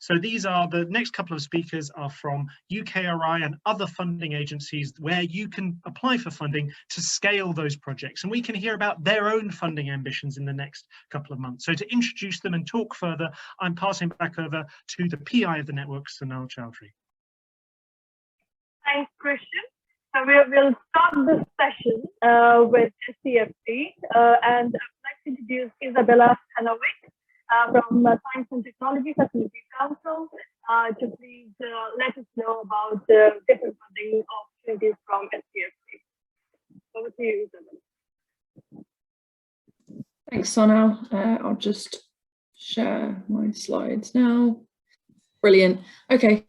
So these are the next couple of speakers are from UKRI and other funding agencies where you can apply for funding to scale those projects. And we can hear about their own funding ambitions in the next couple of months. So to introduce them and talk further, I'm passing back over to the PI of the network, Sonal Chowdhury. Thanks, Christian. So we'll start this session with STFC, and I'd like to introduce Isabel from Science and Technology Facilities Council to please let us know about the different funding opportunities from STFC. Over to you, Isabel. Thanks, Sonal. I'll just share my slides now. Brilliant. Okay,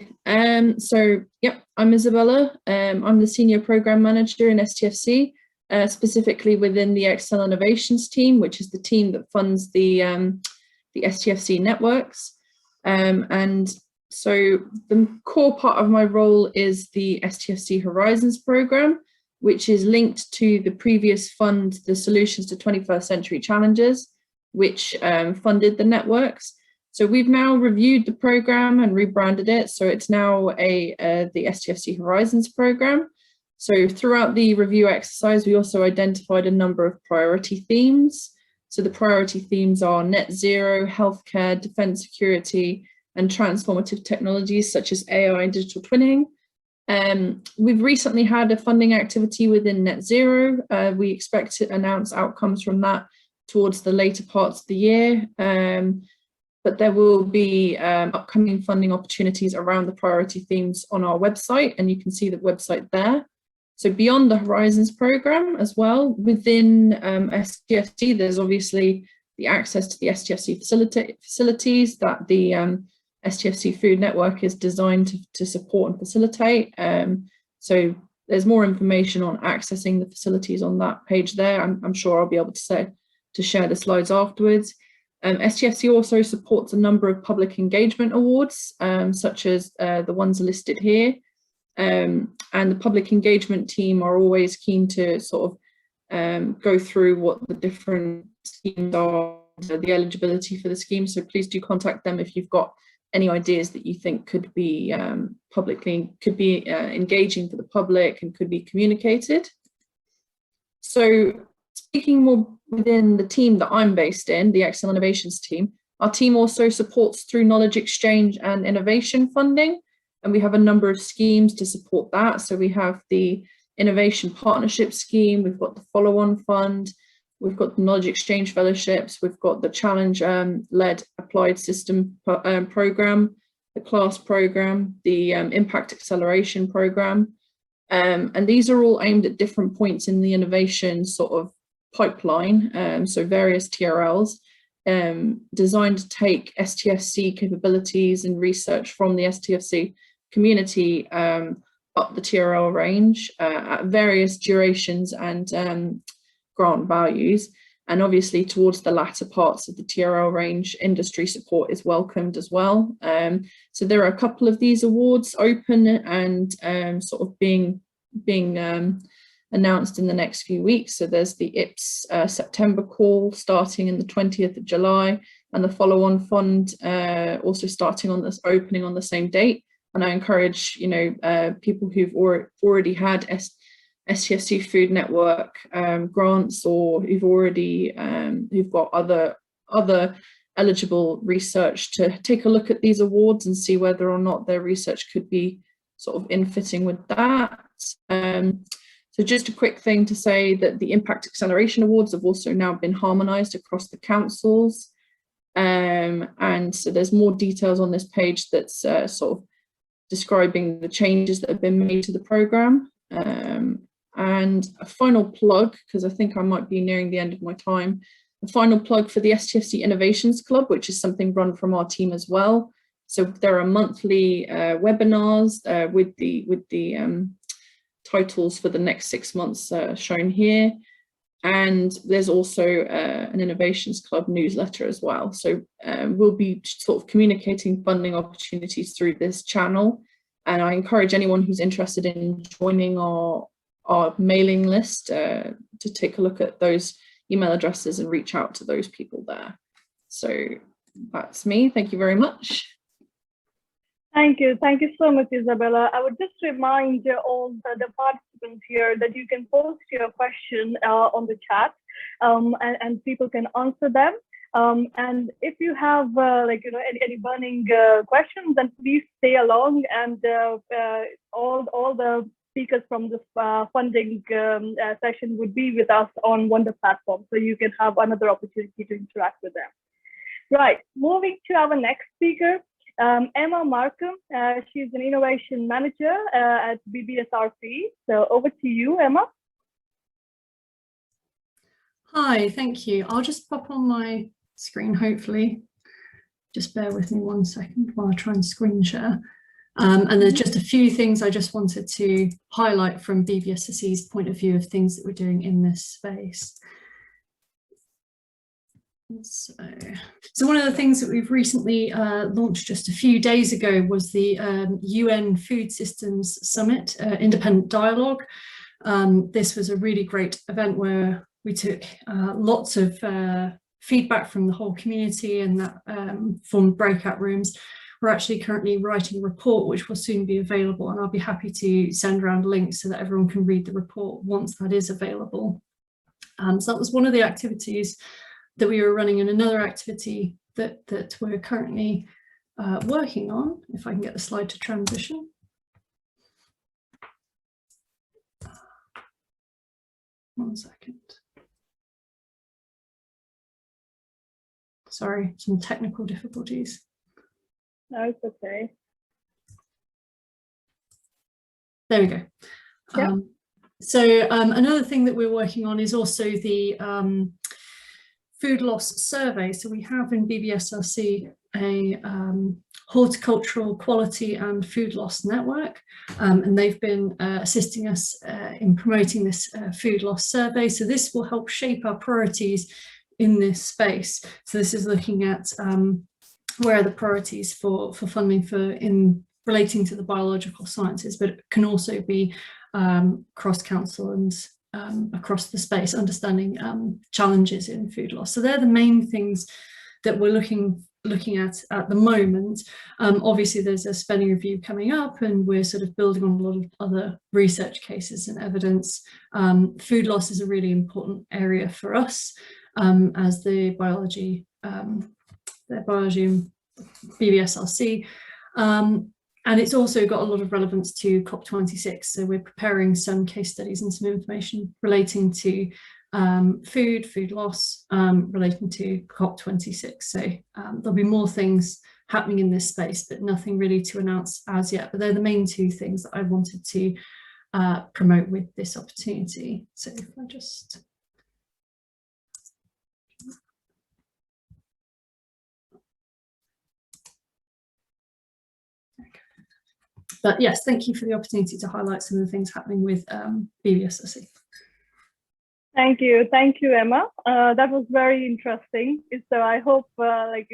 so yep, I'm Isabella. I'm the Senior Program Manager in STFC, specifically within the External Innovations team, which is the team that funds the STFC networks. And so the core part of my role is the STFC Horizons program, which is linked to the previous fund, the Solutions to 21st Century Challenges, which funded the networks. So we've now reviewed the program and rebranded it. So it's now the STFC Horizons program. So throughout the review exercise, we also identified a number of priority themes. So the priority themes are net zero, healthcare, defense security, and transformative technologies such as AI and digital twinning. We've recently had a funding activity within net zero. We expect to announce outcomes from that towards the later parts of the year. But there will be upcoming funding opportunities around the priority themes on our website, and you can see the website there. So beyond the Horizons program as well, within STFC, there's obviously the access to the STFC facilities that the STFC Food Network is designed to support and facilitate. So there's more information on accessing the facilities on that page there. I'm sure I'll be able to share the slides afterwards. STFC also supports a number of public engagement awards, such as the ones listed here. And the public engagement team are always keen to sort of go through what the different schemes are, the eligibility for the scheme. So please do contact them if you've got any ideas that you think could be engaging for the public and could be communicated. So speaking more within the team that I'm based in, the External Innovations team, our team also supports through knowledge exchange and innovation funding. And we have a number of schemes to support that. So we have the Innovation Partnership Scheme, we've got the Follow-on Fund, we've got the Knowledge Exchange Fellowships, we've got the Challenge-led Applied System Programme, the CLASS Programme, the Impact Acceleration Programme. And these are all aimed at different points in the innovation sort of pipeline, so various TRLs designed to take STFC capabilities and research from the STFC community up the TRL range at various durations and grant values. And obviously towards the latter parts of the TRL range, industry support is welcomed as well. So there are a couple of these awards open and sort of being announced in the next few weeks. So there's the IPS September call starting in the 20th of July, and the Follow-on Fund also opening on the same date. And I encourage, people who've already had STFC Food Network grants, or who've got other eligible research, to take a look at these awards and see whether or not their research could be sort of in fitting with that. So just a quick thing to say that the Impact Acceleration Awards have also now been harmonised across the councils. And so there's more details on this page that's sort of describing the changes that have been made to the programme. And a final plug, because I think I might be nearing the end of my time, a final plug for the STFC Innovations Club, which is something run from our team as well. So there are monthly webinars with the titles for the next 6 months shown here. And there's also an Innovations Club newsletter as well. So we'll be sort of communicating funding opportunities through this channel. And I encourage anyone who's interested in joining our mailing list to take a look at those email addresses and reach out to those people there. So that's me. Thank you very much. Thank you so much, Isabella. I would just remind all the participants here that you can post your question on the chat, and people can answer them. And if you have any burning questions, then please stay along, and all the speakers from this funding session would be with us on Wonder platform, so you can have another opportunity to interact with them. Right, moving to our next speaker, Emma Markham. She's an innovation manager at BBSRC. So over to you, Emma. Hi, thank you. I'll just pop on my screen, hopefully. Just bear with me 1 second while I try and screen share. And there's just a few things I just wanted to highlight from BBSRC's point of view of things that we're doing in this space. So one of the things that we've recently launched just a few days ago was the UN Food Systems Summit Independent Dialogue. This was a really great event where we took lots of feedback from the whole community, and that formed breakout rooms. We're actually currently writing a report which will soon be available, and I'll be happy to send around links so that everyone can read the report once that is available. So that was one of the activities that we were running, and another activity that we're currently working on, if I can get the slide to transition. One second. Sorry, some technical difficulties. No, it's okay. There we go. Yeah. So another thing that we're working on is also the food loss survey. So we have in BBSRC a horticultural quality and food loss network, and they've been assisting us in promoting this food loss survey. So this will help shape our priorities in this space. So this is looking at where are the priorities for funding in relating to the biological sciences, but it can also be cross-council and across the space, understanding challenges in food loss. So they're the main things that we're looking at the moment. Obviously there's a spending review coming up, and we're sort of building on a lot of other research cases and evidence. Food loss is a really important area for us as the biology and BBSRC. And it's also got a lot of relevance to COP26. So we're preparing some case studies and some information relating to food loss, relating to COP26. So there'll be more things happening in this space, but nothing really to announce as yet. But they're the main two things that I wanted to promote with this opportunity. So if I just... But yes, thank you for the opportunity to highlight some of the things happening with BBSRC. Thank you, Emma. That was very interesting. So I hope, that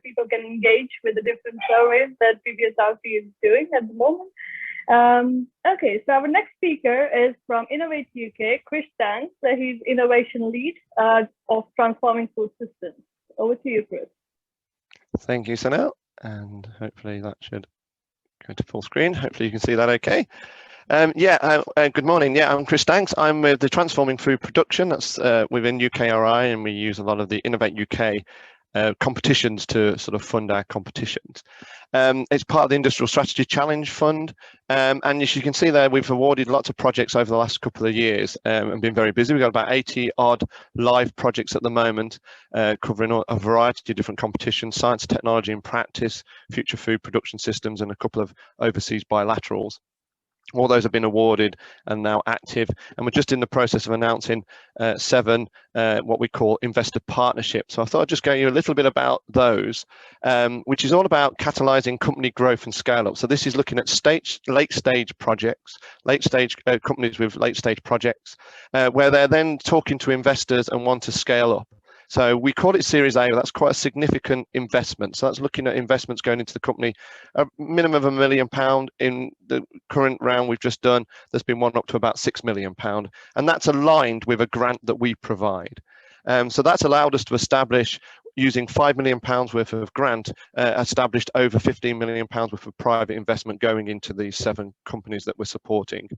people can engage with the different surveys that BBSRC is doing at the moment. Okay, so our next speaker is from Innovate UK, Chris Tanks. He's innovation lead of transforming food systems. Over to you, Chris. Thank you, Sanel, and hopefully that should go to full screen. Hopefully you can see that okay. Good morning. Yeah, I'm Chris Tanks. I'm with the Transforming Food Production. That's within UKRI, and we use a lot of the Innovate UK competitions to sort of fund our competitions. It's part of the Industrial Strategy Challenge Fund, and as you can see there, we've awarded lots of projects over the last couple of years and been very busy. We've got about 80 odd live projects at the moment, covering a variety of different competitions: science, technology and practice, future food production systems, and a couple of overseas bilaterals. All those have been awarded and now active, and we're just in the process of announcing 7 what we call investor partnerships. So I thought I'd just go you a little bit about those, which is all about catalyzing company growth and scale up. So this is looking at late stage projects, companies with late stage projects, where they're then talking to investors and want to scale up. So we call it Series A. That's quite a significant investment. So that's looking at investments going into the company, a minimum of £1 million. In the current round we've just done, there's been one up to about £6 million. And that's aligned with a grant that we provide. So that's allowed us to establish using £5 million worth of grant, established over £15 million worth of private investment going into these 7 companies that we're supporting.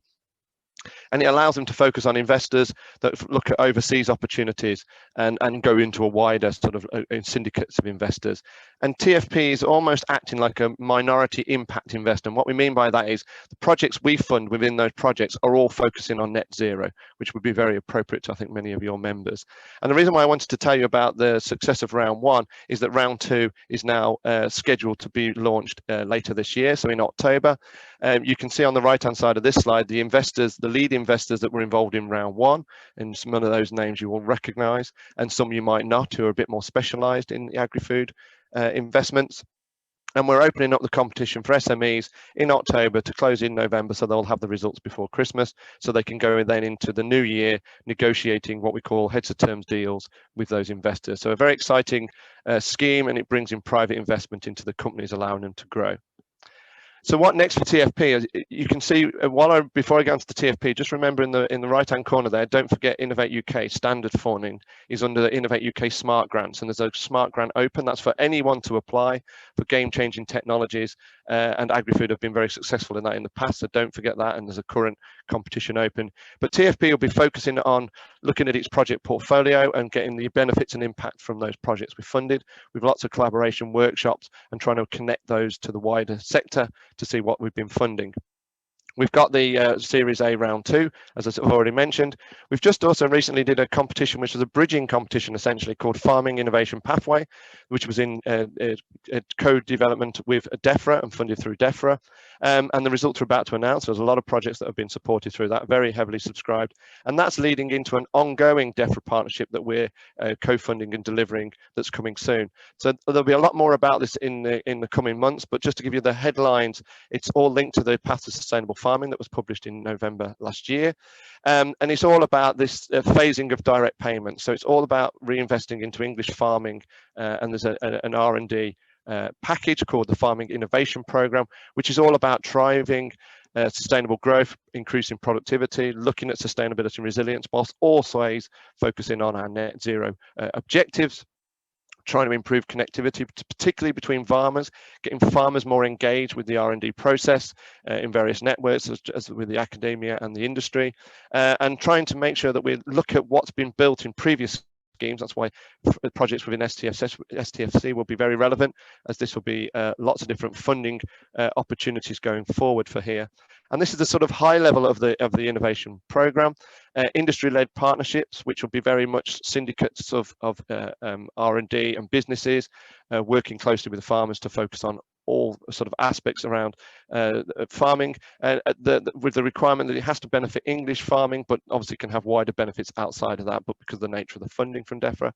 And it allows them to focus on investors that look at overseas opportunities and go into a wider sort of syndicates of investors. And TFP is almost acting like a minority impact investor. And what we mean by that is the projects we fund within those projects are all focusing on net zero, which would be very appropriate to, I think, many of your members. And the reason why I wanted to tell you about the success of round 1 is that round 2 is now scheduled to be launched later this year, so in October. You can see on the right-hand side of this slide, the investors, the lead investors that were involved in round 1, and some of those names you will recognise, and some you might not, who are a bit more specialised in the agri-food investments. And we're opening up the competition for SMEs in October to close in November, so they'll have the results before Christmas, so they can go then into the new year negotiating what we call heads of terms deals with those investors. So a very exciting scheme, and it brings in private investment into the companies, allowing them to grow. So what next for TFP? You can see before I go into the TFP, just remember in the right hand corner there, don't forget Innovate UK standard funding is under the Innovate UK Smart Grants, and there's a Smart Grant open. That's for anyone to apply for game-changing technologies, and agri-food have been very successful in that in the past, so don't forget that, and there's a current competition open. But TFP will be focusing on looking at its project portfolio and getting the benefits and impact from those projects we funded, with lots of collaboration workshops and trying to connect those to the wider sector to see what we've been funding. We've got the Series A round 2, as I've already mentioned. We've just also recently did a competition, which was a bridging competition, essentially called Farming Innovation Pathway, which was in co-development with DEFRA and funded through DEFRA. And the results are about to announce. There's a lot of projects that have been supported through that, very heavily subscribed. And that's leading into an ongoing DEFRA partnership that we're co-funding and delivering that's coming soon. So there'll be a lot more about this in the coming months, but just to give you the headlines, it's all linked to the Path to Sustainable Farming that was published in November last year, and it's all about this phasing of direct payments. So it's all about reinvesting into English farming, and there's an R&D package called the Farming Innovation Programme, which is all about driving sustainable growth, increasing productivity, looking at sustainability and resilience, whilst also focusing on our net zero objectives, trying to improve connectivity, particularly between farmers, getting farmers more engaged with the R&D process in various networks, as with the academia and the industry, and trying to make sure that we look at what's been built in previous schemes. That's why projects within STFC will be very relevant, as this will be lots of different funding opportunities going forward for here. And this is the sort of high level of the innovation program. Industry-led partnerships, which will be very much syndicates of R&D and businesses, working closely with the farmers to focus on all sort of aspects around farming, with the requirement that it has to benefit English farming, but obviously can have wider benefits outside of that, but because of the nature of the funding from DEFRA.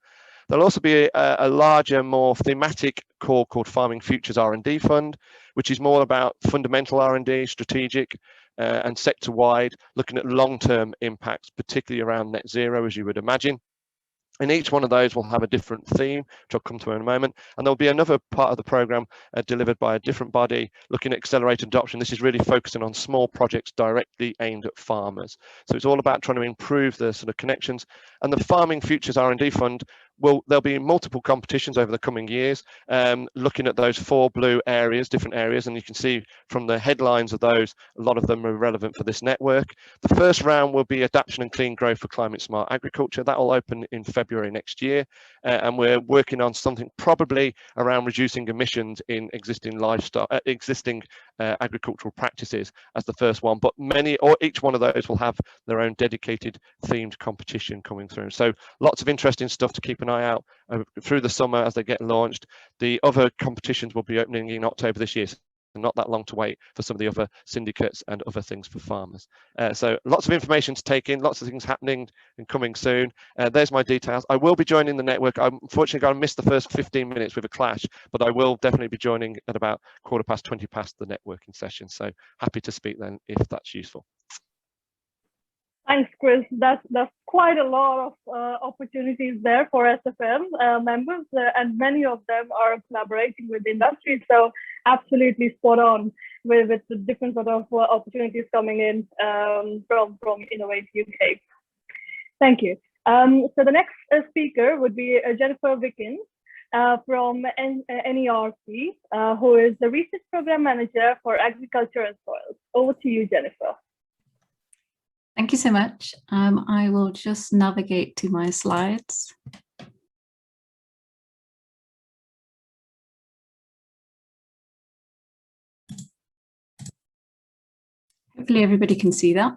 There'll also be a larger, more thematic core called Farming Futures R&D Fund, which is more about fundamental R&D, strategic and sector-wide, looking at long-term impacts, particularly around net zero, as you would imagine. And each one of those will have a different theme, which I'll come to in a moment. And there'll be another part of the programme delivered by a different body looking at accelerated adoption. This is really focusing on small projects directly aimed at farmers. So it's all about trying to improve the sort of connections. And the Farming Futures R&D Fund, there'll be multiple competitions over the coming years, looking at those 4 blue areas, different areas, and you can see from the headlines of those, a lot of them are relevant for this network. The first round will be Adaptation and Clean Growth for Climate Smart Agriculture. That will open in February next year, and we're working on something probably around reducing emissions in existing livestock, agricultural practices as the first one, but each one of those will have their own dedicated themed competition coming through. So lots of interesting stuff to keep an eye out through the summer as they get launched. The other competitions will be opening in October this year, so not that long to wait for some of the other syndicates and other things for farmers. So lots of information to take in, lots of things happening and coming soon. There's my details. I will be joining the network. I'm unfortunately going to miss the first 15 minutes with a clash, but I will definitely be joining at about 20 past the networking session. So happy to speak then if that's useful. Thanks, Chris. That's quite a lot of opportunities there for SFN members, and many of them are collaborating with the industry. So absolutely spot on with the different sort of opportunities coming in from Innovate UK. Thank you. So the next speaker would be Jennifer Wickens, from NERC, who is the Research Program Manager for Agriculture and Soils. Over to you, Jennifer. Thank you so much. I will just navigate to my slides. Hopefully everybody can see that.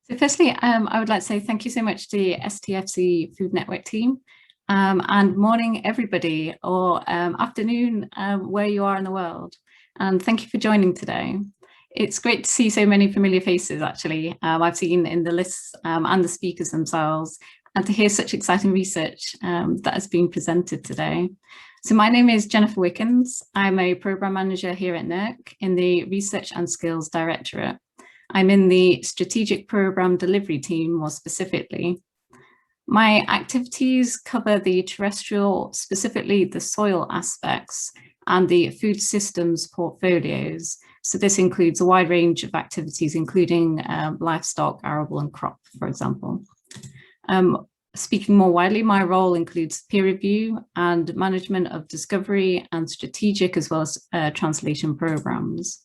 So firstly, I would like to say thank you so much to the STFC Food Network team, and morning everybody, or afternoon where you are in the world. And thank you for joining today. It's great to see so many familiar faces, actually. I've seen in the lists and the speakers themselves, and to hear such exciting research that has been presented today. So my name is Jennifer Wickens. I'm a Programme Manager here at NERC in the Research and Skills Directorate. I'm in the Strategic Programme Delivery team more specifically. My activities cover the terrestrial, specifically the soil aspects, and the food systems portfolios. So this includes a wide range of activities, including livestock, arable and crop, for example. Speaking more widely, my role includes peer review and management of discovery and strategic as well as translation programs.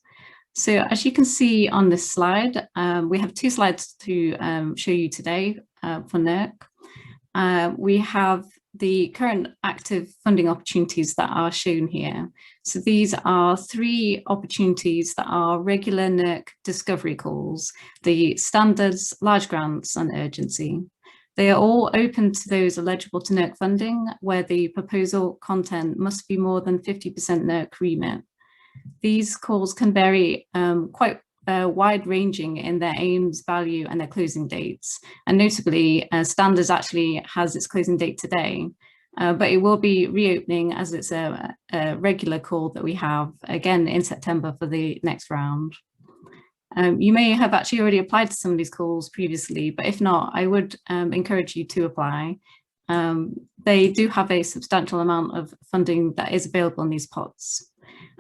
So as you can see on this slide, we have two slides to show you today for NERC. We have the current active funding opportunities that are shown here. So these are 3 opportunities that are regular NERC discovery calls, the standards, large grants and urgency. They are all open to those eligible to NERC funding, where the proposal content must be more than 50% NERC remit. These calls can vary quite wide-ranging in their aims, value and their closing dates. And notably, standards actually has its closing date today, but it will be reopening as it's a regular call that we have again in September for the next round. You may have actually already applied to some of these calls previously, but if not, I would encourage you to apply. They do have a substantial amount of funding that is available in these pots.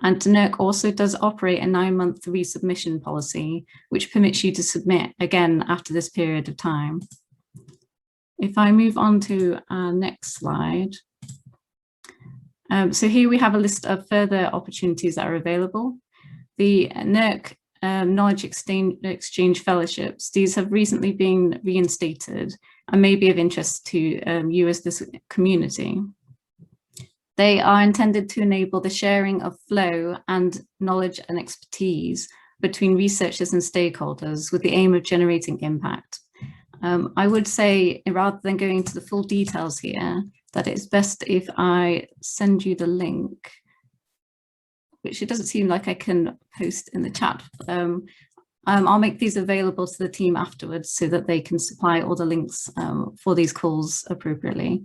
And NERC also does operate a 9-month resubmission policy, which permits you to submit again after this period of time. If I move on to our next slide. So here we have a list of further opportunities that are available. The NERC Knowledge Exchange Fellowships, these have recently been reinstated and may be of interest to you as this community. They are intended to enable the sharing of flow and knowledge and expertise between researchers and stakeholders with the aim of generating impact. I would say, rather than going into the full details here, that it's best if I send you the link, which it doesn't seem like I can post in the chat. I'll make these available to the team afterwards so that they can supply all the links for these calls appropriately.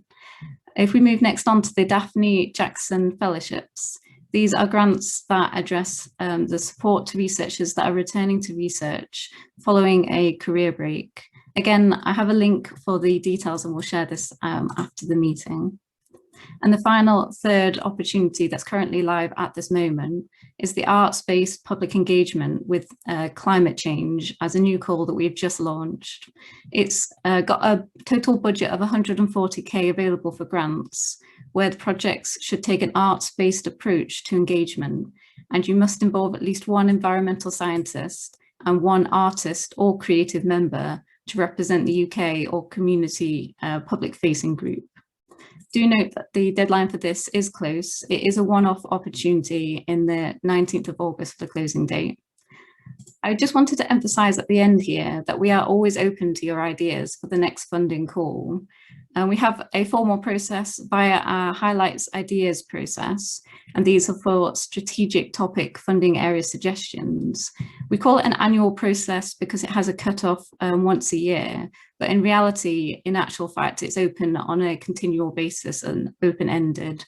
If we move next on to the Daphne Jackson Fellowships, these are grants that address the support to researchers that are returning to research following a career break. Again, I have a link for the details and we'll share this after the meeting. And the final 3rd opportunity that's currently live at this moment is the arts-based public engagement with climate change as a new call that we've just launched. It's got a total budget of 140k available for grants, where the projects should take an arts-based approach to engagement, and you must involve at least 1 environmental scientist and 1 artist or creative member to represent the UK or community public-facing group. Do note that the deadline for this is close. It is a one-off opportunity in the 19th of August for the closing date. I just wanted to emphasize at the end here that we are always open to your ideas for the next funding call. And we have a formal process via our highlights ideas process, and these are for strategic topic funding area suggestions. We call it an annual process because it has a cutoff once a year, but in reality, in actual fact, it's open on a continual basis and open-ended.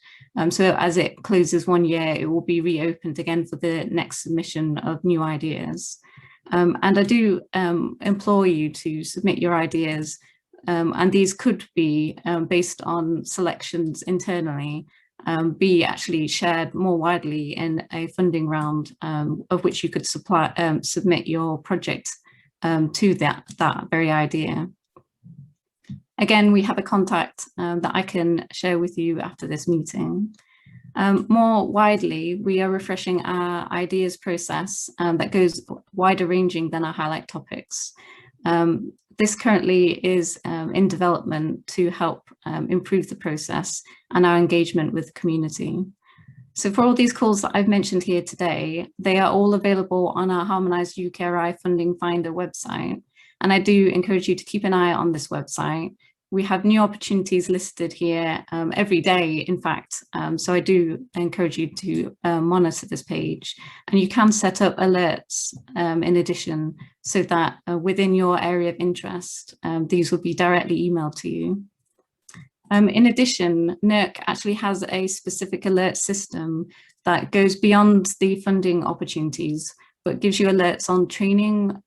So as it closes 1 year, it will be reopened again for the next submission of new ideas. And I do implore you to submit your ideas, and these could be based on selections internally, be actually shared more widely in a funding round of which you could submit your project to that very idea. Again, we have a contact that I can share with you after this meeting. More widely, we are refreshing our ideas process that goes wider ranging than our highlight topics. This currently is in development to help improve the process and our engagement with the community. So for all these calls that I've mentioned here today, they are all available on our harmonised UKRI Funding Finder website. And I do encourage you to keep an eye on this website. We have new opportunities listed here every day, in fact. So I do encourage you to monitor this page. And you can set up alerts in addition, so that within your area of interest, these will be directly emailed to you. In addition, NERC actually has a specific alert system that goes beyond the funding opportunities, but gives you alerts on training,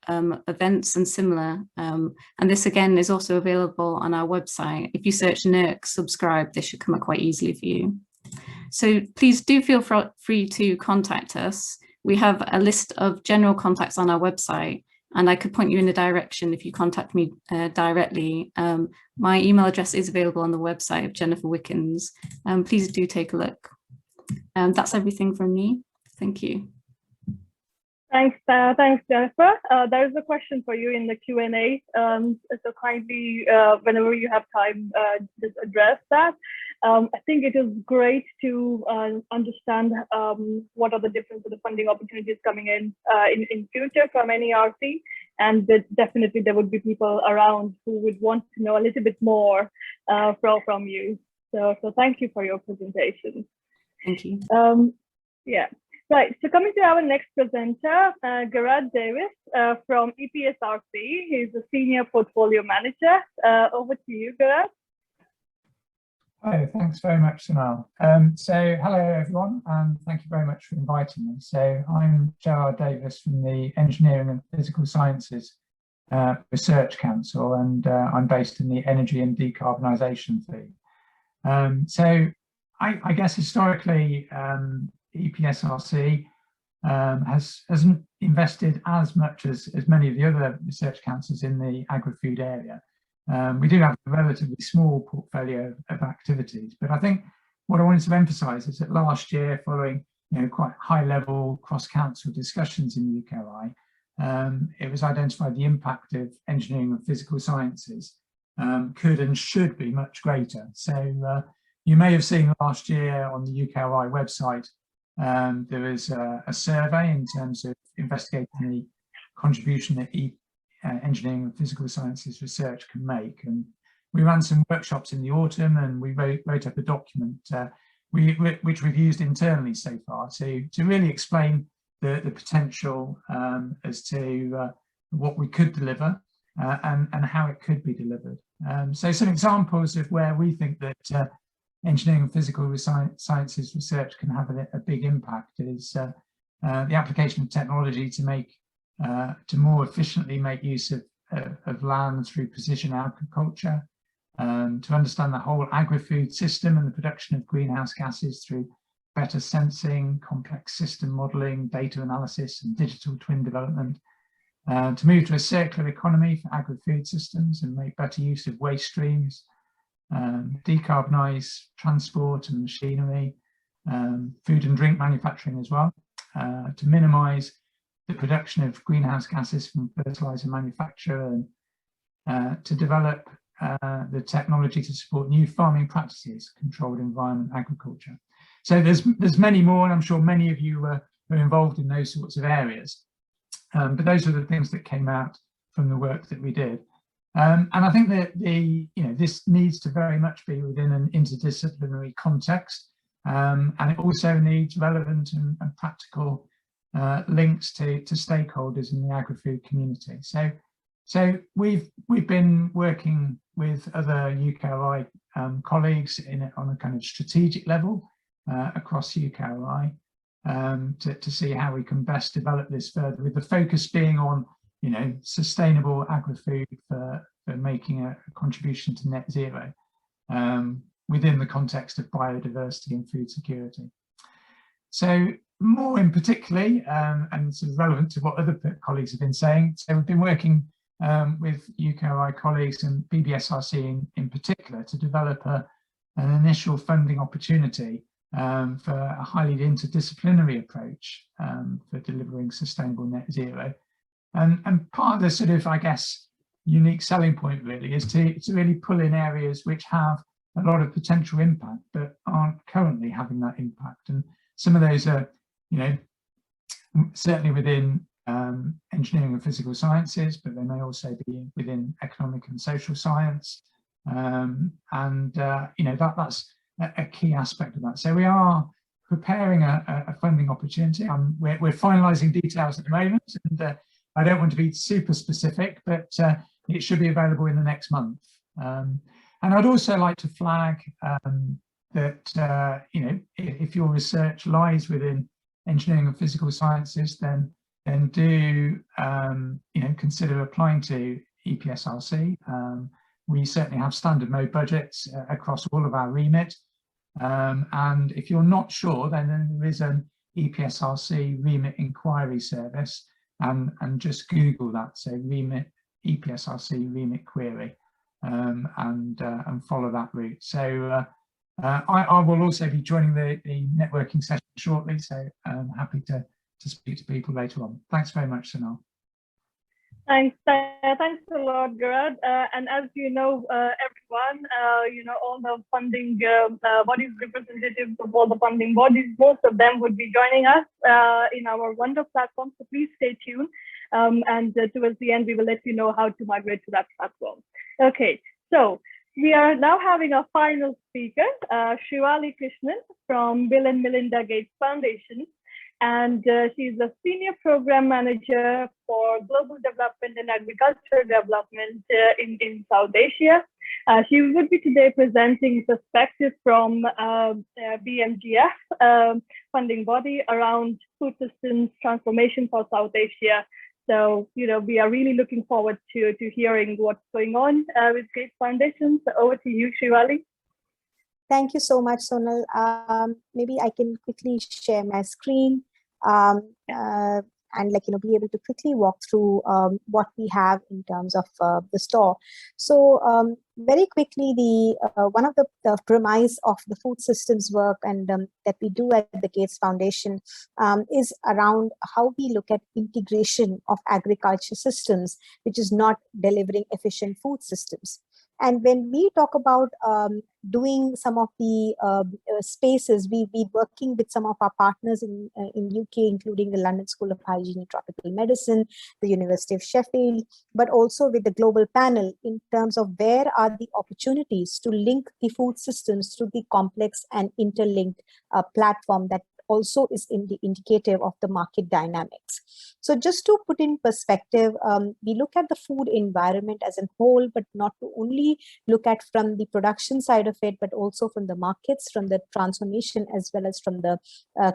events and similar. And this again is also available on our website. If you search NERC subscribe, this should come up quite easily for you. So please do feel free to contact us. We have a list of general contacts on our website, and I could point you in a direction if you contact me directly. My email address is available on the website of Jennifer Wickens. Please do take a look. That's everything from me. Thank you. Thanks, Jennifer. There is a question for you in the Q&A. So kindly, whenever you have time, just address that. I think it is great to understand what are the different sort of funding opportunities coming in future from NERC, and definitely there would be people around who would want to know a little bit more from you. So thank you for your presentation. Thank you. Yeah. Right, so coming to our next presenter, Gareth Davis from EPSRC. He's a Senior Portfolio Manager. Over to you, Gareth. Hi, thanks very much, Sonal. So hello everyone, and thank you very much for inviting me. So I'm Gerard Davis from the Engineering and Physical Sciences Research Council, and I'm based in the Energy and Decarbonisation team. So I guess historically, EPSRC hasn't invested as much as many of the other research councils in the agri-food area. We do have a relatively small portfolio of activities, but I think what I wanted to emphasise is that last year, following quite high-level cross-council discussions in the UKRI, it was identified the impact of engineering and physical sciences could and should be much greater. So you may have seen last year on the UKRI website, there was a survey in terms of investigating the contribution that engineering and physical sciences research can make. And we ran some workshops in the autumn, and we wrote up a document which we've used internally so far to really explain the potential as to what we could deliver and how it could be delivered. So some examples of where we think that engineering and physical sciences research can have a big impact is the application of technology to more efficiently make use of land through precision agriculture, to understand the whole agri-food system and the production of greenhouse gases through better sensing, complex system modelling, data analysis and digital twin development, to move to a circular economy for agri-food systems and make better use of waste streams, decarbonise transport and machinery, food and drink manufacturing as well, to minimise the production of greenhouse gases from fertiliser manufacture, and to develop the technology to support new farming practices, controlled environment agriculture. So there's many more, and I'm sure many of you are involved in those sorts of areas. But those are the things that came out from the work that we did. And I think that this needs to very much be within an interdisciplinary context, and it also needs relevant and practical links to stakeholders in the agri-food community. So we've been working with other UKRI colleagues on a kind of strategic level across UKRI to see how we can best develop this further, with the focus being on sustainable agri-food for making a contribution to net zero within the context of biodiversity and food security. So more in particularly, and sort of relevant to what other colleagues have been saying, so we've been working with UKRI colleagues and BBSRC in particular to develop an initial funding opportunity for a highly interdisciplinary approach for delivering sustainable net zero. And part of the sort of, I guess, unique selling point really is to really pull in areas which have a lot of potential impact but aren't currently having that impact. And some of those are, you know, certainly within engineering and physical sciences, but they may also be within economic and social science. You know, that's a key aspect of that. So we are preparing a funding opportunity. We're finalising details at the moment, and I don't want to be super specific, but it should be available in the next month. And I'd also like to flag that you know, if your research lies within engineering and physical sciences, then do you know, consider applying to EPSRC. We certainly have standard mode budgets across all of our remit. And if you're not sure, then there is an EPSRC remit inquiry service, and just Google that. So remit EPSRC remit query, and follow that route. So I will also be joining the networking session shortly. So I'm happy to speak to people later on. Thanks very much, Sonal. Thanks a lot, Gerard. And as you know, everyone, you know, all the funding bodies, representatives of all the funding bodies, most of them would be joining us in our Wonder platform. So please stay tuned. And towards the end, we will let you know how to migrate to that platform. Okay, so we are now having a final speaker, Shivali Krishnan from Bill and Melinda Gates Foundation. And she's a senior program manager for global development and agricultural development in South Asia. She would be today presenting perspective from BMGF funding body around food systems transformation for South Asia. So, you know, we are really looking forward to hearing what's going on with Gates Foundation. So over to you, Shivali. Thank you so much, Sonal. Maybe I can quickly share my screen and be able to quickly walk through what we have in terms of the store. So very quickly, one of the premise of the food systems work and that we do at the Gates Foundation is around how we look at integration of agriculture systems, which is not delivering efficient food systems. And when we talk about doing some of the spaces, we've been working with some of our partners in UK, including the London School of Hygiene and Tropical Medicine, the University of Sheffield, but also with the global panel in terms of where are the opportunities to link the food systems through the complex and interlinked platform that also is indicative of the market dynamics. So just to put in perspective, we look at the food environment as a whole, but not to only look at from the production side of it, but also from the markets, from the transformation, as well as from the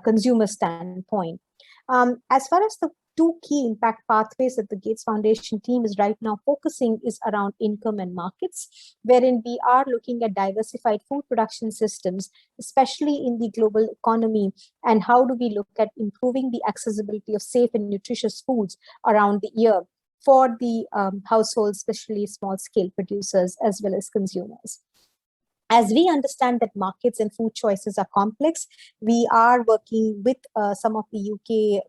consumer standpoint. As far as the two key impact pathways that the Gates Foundation team is right now focusing is around income and markets, wherein we are looking at diversified food production systems, especially in the global economy, and how do we look at improving the accessibility of safe and nutritious foods around the year for the households, especially small scale producers as well as consumers. As we understand that markets and food choices are complex, we are working with some of the UK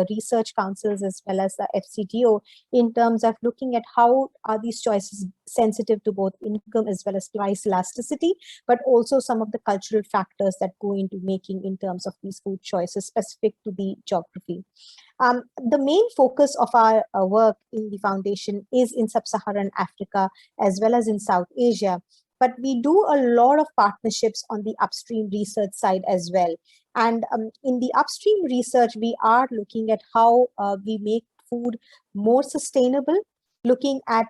research councils as well as the FCDO in terms of looking at how are these choices sensitive to both income as well as price elasticity, but also some of the cultural factors that go into making in terms of these food choices specific to the geography. The main focus of our work in the foundation is in sub-Saharan Africa as well as in South Asia. But we do a lot of partnerships on the upstream research side as well. And in the upstream research, we are looking at how we make food more sustainable, looking at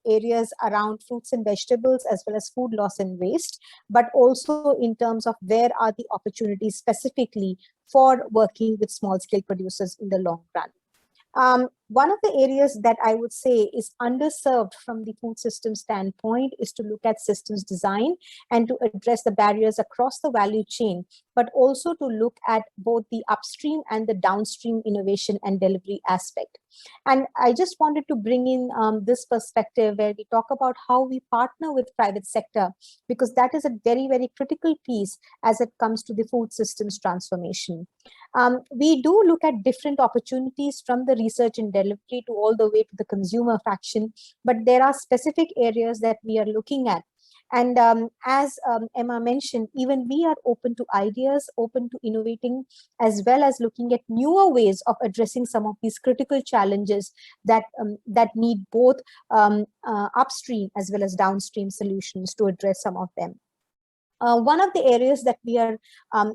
areas around fruits and vegetables as well as food loss and waste, but also in terms of where are the opportunities specifically for working with small scale producers in the long run. One of the areas that I would say is underserved from the food system standpoint is to look at systems design and to address the barriers across the value chain, but also to look at both the upstream and the downstream innovation and delivery aspect. And I just wanted to bring in this perspective where we talk about how we partner with private sector, because that is a very, very critical piece as it comes to the food systems transformation. We do look at different opportunities from the research and delivery to all the way to the consumer fraction, but there are specific areas that we are looking at. And as Emma mentioned, even we are open to ideas, open to innovating, as well as looking at newer ways of addressing some of these critical challenges that, that need both upstream as well as downstream solutions to address some of them. One of the areas that we are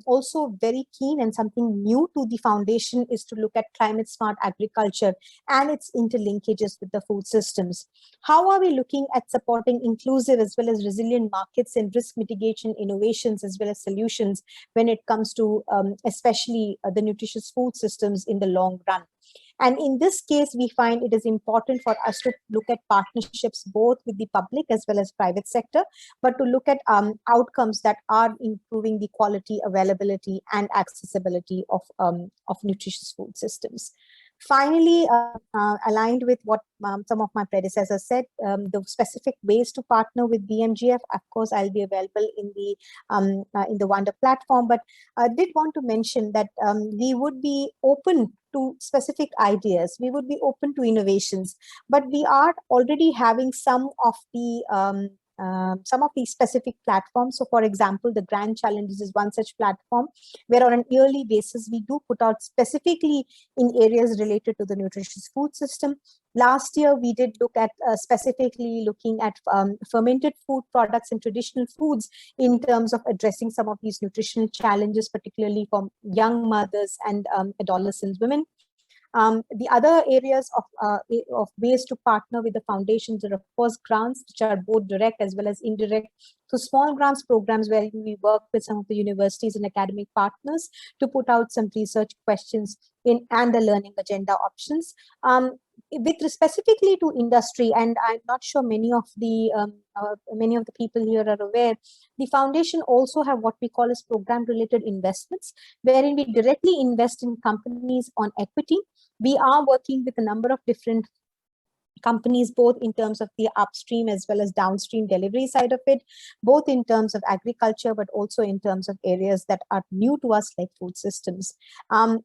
also very keen and something new to the foundation is to look at climate smart agriculture and its interlinkages with the food systems. How are we looking at supporting inclusive as well as resilient markets and risk mitigation innovations as well as solutions when it comes to especially the nutritious food systems in the long run? And in this case, we find it is important for us to look at partnerships both with the public as well as private sector, but to look at outcomes that are improving the quality, availability, and accessibility of nutritious food systems. Finally, aligned with what some of my predecessors said, the specific ways to partner with BMGF, of course, I'll be available in the Wonder platform, but I did want to mention that we would be open to specific ideas. We would be open to innovations, but we are already having some of these specific platforms. So for example, the Grand Challenges is one such platform where on an yearly basis, we do put out specifically in areas related to the nutritious food system. Last year, we did look at specifically looking at fermented food products and traditional foods in terms of addressing some of these nutritional challenges, particularly for young mothers and adolescent women. The other areas of ways to partner with the foundations are, of course, grants, which are both direct as well as indirect. So small grants programs where we work with some of the universities and academic partners to put out some research questions and the learning agenda options. With specifically to industry, and I'm not sure many of the people here are aware, the foundation also have what we call as program-related investments, wherein we directly invest in companies on equity. We are working with a number of different companies, both in terms of the upstream as well as downstream delivery side of it, both in terms of agriculture, but also in terms of areas that are new to us like food systems.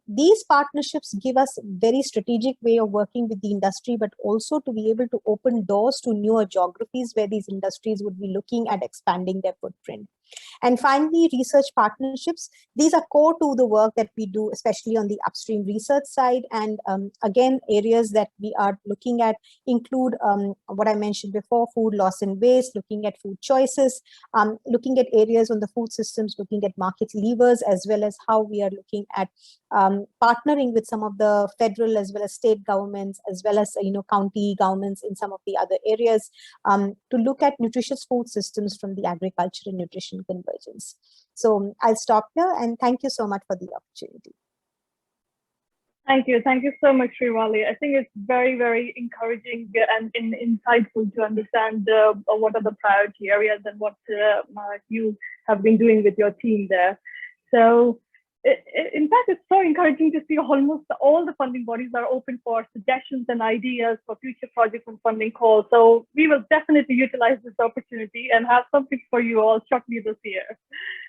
These partnerships give us a very strategic way of working with the industry, but also to be able to open doors to newer geographies where these industries would be looking at expanding their footprint. And finally, research partnerships. These are core to the work that we do, especially on the upstream research side. And again, areas that we are looking at include what I mentioned before, food loss and waste, looking at food choices, looking at areas on the food systems, looking at market levers, as well as how we are looking at partnering with some of the federal as well as state governments, as well as county governments in some of the other areas to look at nutritious food systems from the agriculture and nutrition convergence. So I'll stop here and thank you so much for the opportunity. Thank you so much, Sriwali. I think it's very, very encouraging and insightful to understand what are the priority areas and what you have been doing with your team there. So in fact, it's so encouraging to see almost all the funding bodies are open for suggestions and ideas for future projects and funding calls. So we will definitely utilize this opportunity and have something for you all shortly this year.